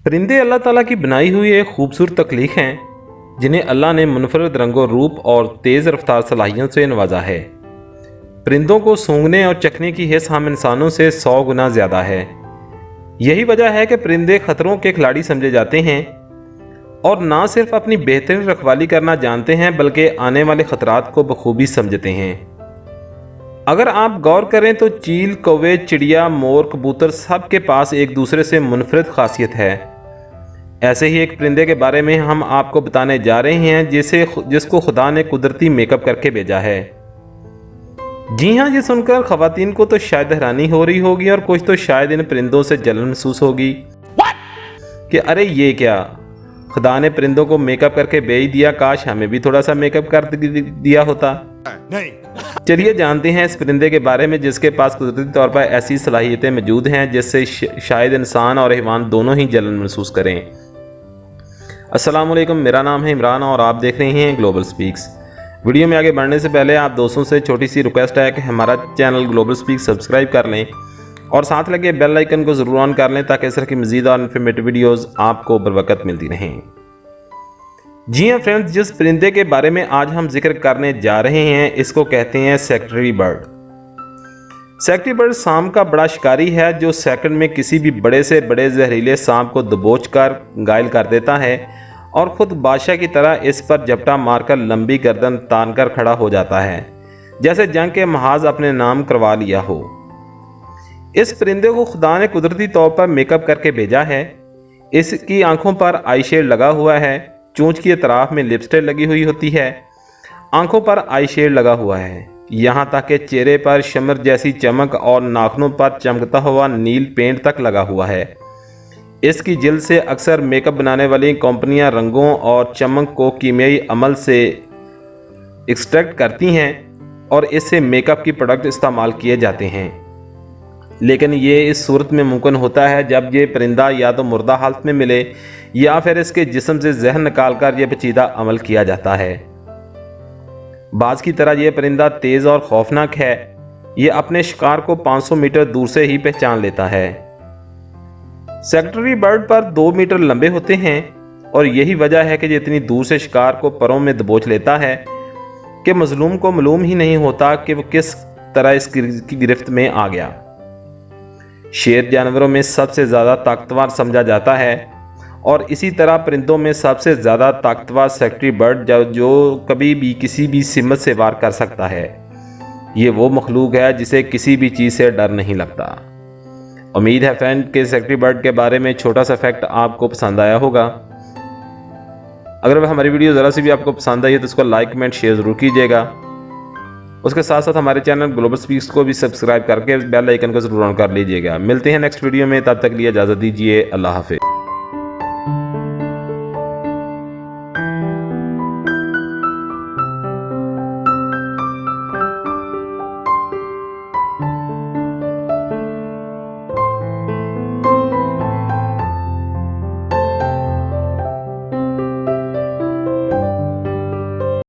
परिंदे अल्लाह ताला की बनाई हुई एक खूबसूरत तख्लीक हैं जिन्हें अल्लाह ने मुनफरद रंगो रूप और तेज़ रफ्तार सलाहियत से नवाजा है। परिंदों को सूंघने और चखने की हिस्स हम इंसानों से 100 गुना ज़्यादा है। यही वजह है कि परिंदे ख़तरों के खिलाड़ी समझे जाते हैं और ना सिर्फ अपनी बेहतरीन रखवाली करना जानते हैं बल्कि आने वाले ख़तरात को बखूबी समझते हैं। अगर आप गौर करें तो चील, कौवे, चिड़िया, मोर, कबूतर सब के पास एक दूसरे से मुनफरद खासियत है। ऐसे ही एक परिंदे के बारे में हम आपको बताने जा रहे हैं जिसको खुदा ने कुदरती मेकअप करके भेजा है। जी हाँ, ये सुनकर खवातीन को तो शायद हैरानी हो रही होगी और कुछ तो शायद इन परिंदों से जलन महसूस होगी कि अरे ये क्या, खुदा ने परिंदों को मेकअप करके भेज दिया, काश हमें भी थोड़ा सा मेकअप कर दिया होता। नहीं। चलिए जानते हैं इस परिंदे के बारे में जिसके पास कुदरती तौर पर ऐसी सलाहियतें मौजूद हैं जिससे शायद इंसान और हैवान दोनों ही जलन महसूस करें। अस्सलाम वालेकुम, मेरा नाम है इमरान और आप देख रहे हैं ग्लोबल स्पीक्स। वीडियो में आगे बढ़ने से पहले आप दोस्तों से छोटी सी रिक्वेस्ट है कि हमारा चैनल ग्लोबल स्पीक्स सब्सक्राइब कर लें और साथ लगे बेल आइकन को ज़रूर ऑन कर लें ताकि इस तरह की मज़ीद और इन्फॉर्मेटिव वीडियोज़ आपको बर वक्त मिलती रहें। जी हाँ फ्रेंड्स, जिस परिंदे के बारे में आज हम जिक्र करने जा रहे हैं इसको कहते हैं सेक्रेटरी बर्ड। सेक्रेटरी बर्ड सांप का बड़ा शिकारी है जो सेकंड में किसी भी बड़े से बड़े जहरीले सांप को दबोच कर घायल कर देता है और ख़ुद बादशाह की तरह इस पर झपटा मारकर लंबी गर्दन तान कर खड़ा हो जाता है, जैसे जंग के महाज अपने नाम करवा लिया हो। इस परिंदे को खुदा ने कुदरती तौर पर मेकअप करके भेजा है। इसकी आंखों पर आई शेड लगा हुआ है, चोंच की अतराफ में लिपस्टिक लगी हुई होती है, आंखों पर आई शेड लगा हुआ है, यहाँ तक कि चेहरे पर शमर जैसी चमक और नाखूनों पर चमकता हुआ नील पेंट तक लगा हुआ है। इसकी जिल्द से अक्सर मेकअप बनाने वाली कंपनियां रंगों और चमक को कीमियाई अमल से एक्सट्रैक्ट करती हैं और इससे मेकअप की प्रोडक्ट इस्तेमाल किए जाते हैं, लेकिन ये इस सूरत में मुमकिन होता है जब ये परिंदा या तो मुर्दा हालत में मिले या फिर इसके जिस्म से जहर निकाल कर यह पेचीदा अमल किया जाता है। बाज की तरह यह परिंदा तेज़ और खौफनाक है। ये अपने शिकार को 500 मीटर दूर से ही पहचान लेता है। सेक्रेटरी बर्ड पर 2 मीटर लंबे होते हैं और यही वजह है कि ये इतनी दूर से शिकार को परों में दबोच लेता है कि मजलूम को मालूम ही नहीं होता कि वो किस तरह इसकी गिरफ्त में आ गया। शेर जानवरों में सबसे ज़्यादा ताकतवर समझा जाता है और इसी तरह परिंदों में सबसे ज़्यादा ताकतवर सेक्रेटरी बर्ड जो कभी भी किसी भी सिमत से वार कर सकता है। ये वो मखलूक है जिसे किसी भी चीज़ से डर नहीं लगता। उम्मीद है फ्रेंड के सेक्रेटरी बर्ड के बारे में छोटा सा फैक्ट आपको पसंद आया होगा। अगर हमारी वीडियो ज़रा सी भी आपको पसंद आई है तो इसको लाइक, कमेंट, शेयर ज़रूर कीजिएगा। उसके साथ साथ हमारे चैनल ग्लोबल स्पीक्स को भी सब्सक्राइब करके बेल आइकन को ज़रूर ऑन कर लीजिएगा। मिलते हैं नेक्स्ट वीडियो में, तब तक लिए इजाज़त दीजिए। अल्लाह हाफिज़।